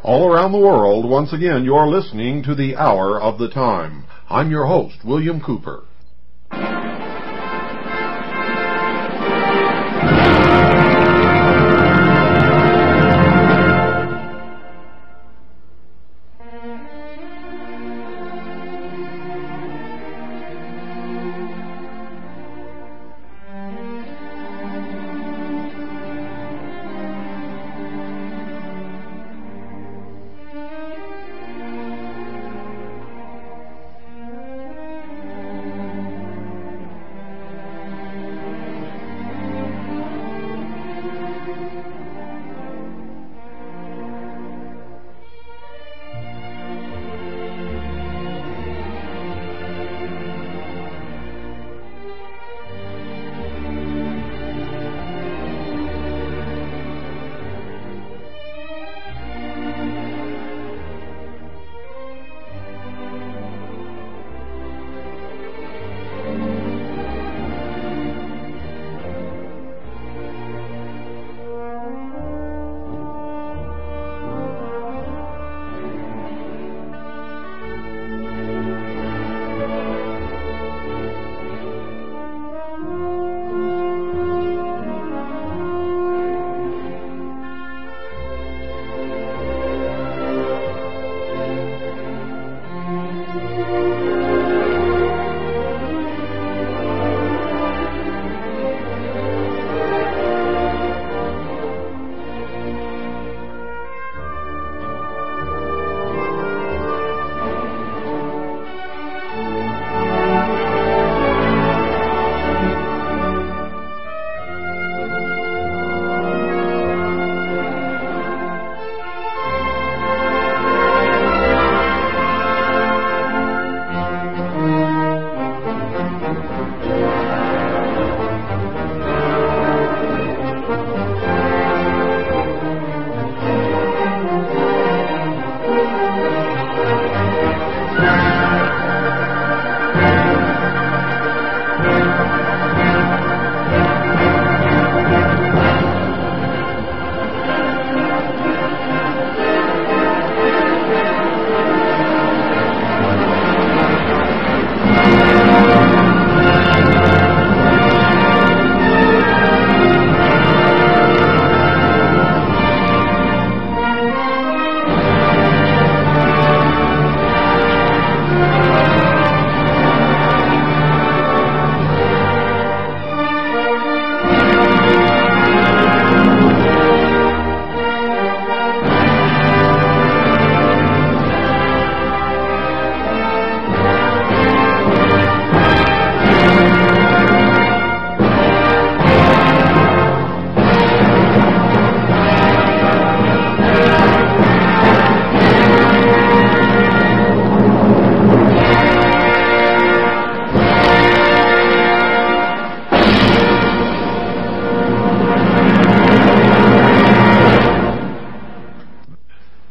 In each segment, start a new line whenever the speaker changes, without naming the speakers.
All around the world, once again, you're listening to the Hour of the Time. I'm your host, William Cooper.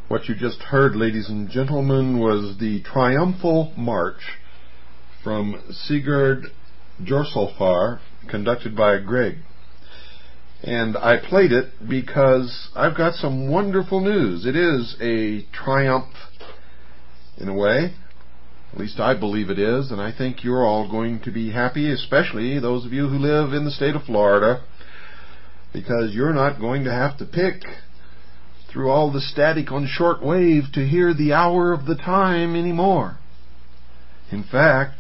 What you just heard, ladies and gentlemen, was the triumphal march from Sigurd Jorsalfar, conducted by Greg. And I played it because I've got some wonderful news. It is a triumph, in a way. At least I believe it is, and I think you're all going to be happy, especially those of you who live in the state of Florida, because you're not going to have to pick through all the static on shortwave to hear the Hour of the Time anymore. In fact,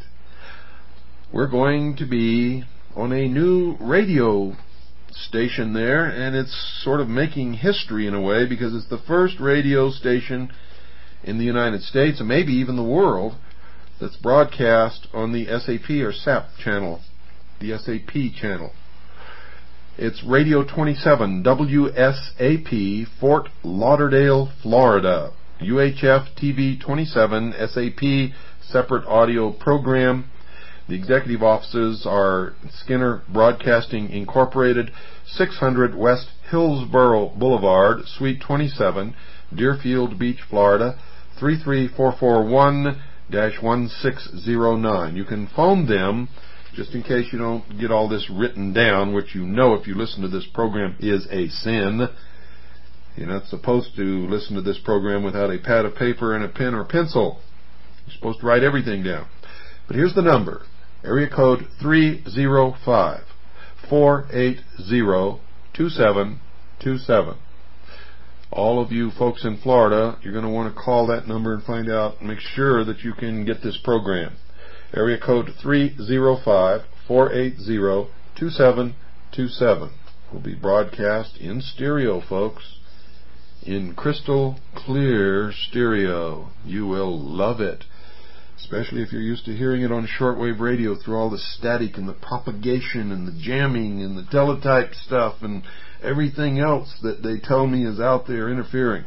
we're going to be on a new radio station there, and it's sort of making history in a way, because it's the first radio station in the United States, and maybe even the world, that's broadcast on the SAP or SAP channel, the SAP channel. It's Radio 27, WSAP, Fort Lauderdale, Florida. UHF TV 27, SAP, separate audio program. The executive offices are Skinner Broadcasting Incorporated, 600 West Hillsborough Boulevard, Suite 27, Deerfield Beach, Florida, 33441-1609. You can phone them, just in case you don't get all this written down, which you know if you listen to this program is a sin. You're not supposed to listen to this program without a pad of paper and a pen or pencil. You're supposed to write everything down. But here's the number. Area code 305-480-2727. All of you folks in Florida, you're going to want to call that number and find out and make sure that you can get this program. Area code 305-480-2727 will be broadcast in stereo, folks. In crystal clear stereo. You will love it. Especially if you're used to hearing it on shortwave radio through all the static and the propagation and the jamming and the teletype stuff and everything else that they tell me is out there interfering.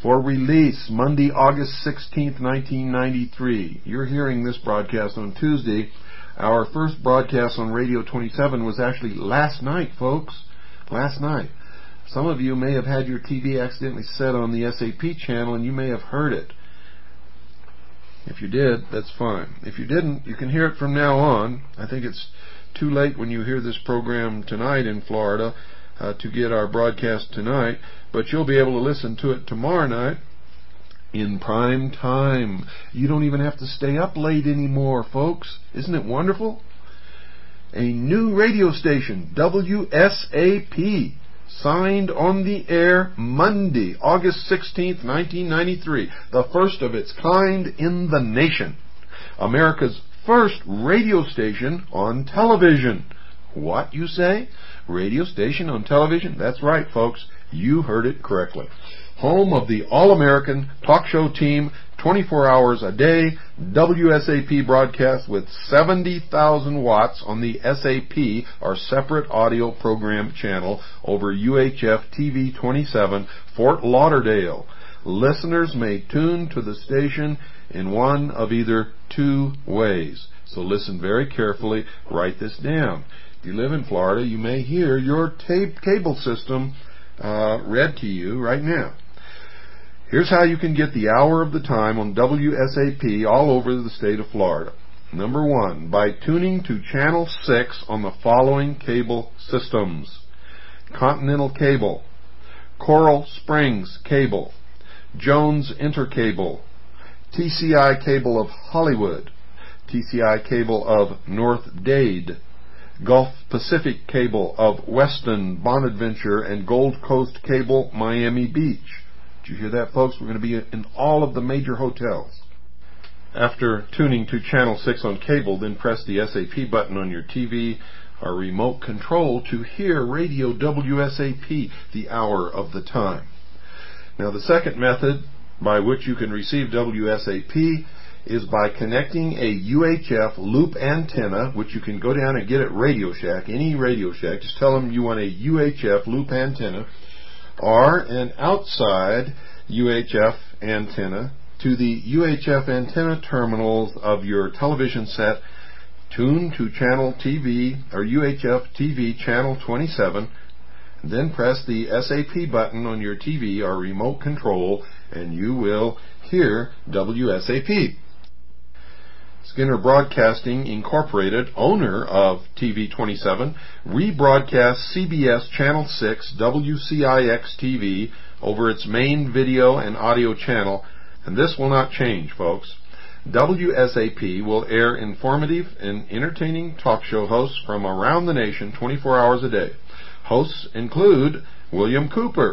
For release, Monday, August 16th, 1993. You're hearing this broadcast on Tuesday. Our first broadcast on Radio 27 was actually last night, folks. Last night. Some of you may have had your TV accidentally set on the SAP channel and you may have heard it. If you did, that's fine. If you didn't, you can hear it from now on. I think it's too late when you hear this program tonight in Florida to get our broadcast tonight, but you'll be able to listen to it tomorrow night in prime time. You don't even have to stay up late anymore, folks. Isn't it wonderful? A new radio station, WSAP, signed on the air Monday, August 16th, 1993, the first of its kind in the nation. America's first radio station on television. What, you say? Radio station on television? That's right, folks. You heard it correctly. Home of the All-American talk show team, 24 hours a day, WSAP broadcast with 70,000 watts on the SAP, our separate audio program channel, over UHF TV 27, Fort Lauderdale. Listeners may tune to the station in one of either two ways. So listen very carefully. Write this down. If you live in Florida, you may hear your cable system read to you right now. Here's how you can get the hour of the time on WSAP all over the state of Florida. Number one, by tuning to Channel 6 on the following cable systems: Continental Cable, Coral Springs Cable, Jones Intercable, TCI Cable of Hollywood, TCI Cable of North Dade, Gulf Pacific Cable of Weston, Bonaventure, and Gold Coast Cable, Miami Beach. Did you hear that, folks? We're going to be in all of the major hotels. After tuning to Channel 6 on cable, then press the SAP button on your TV or remote control to hear Radio WSAP, the hour of the time. Now, the second method by which you can receive WSAP is by connecting a UHF loop antenna, which you can go down and get at Radio Shack, any Radio Shack. Just tell them you want a UHF loop antenna, or an outside UHF antenna to the UHF antenna terminals of your television set. Tune to channel TV or UHF TV channel 27, then press the SAP button on your TV or remote control and you will hear WSAP. Skinner Broadcasting Incorporated, owner of TV 27, rebroadcasts CBS Channel 6 WCIX TV over its main video and audio channel, and this will not change, folks. WSAP will air informative and entertaining talk show hosts from around the nation 24 hours a day. Hosts include William Cooper,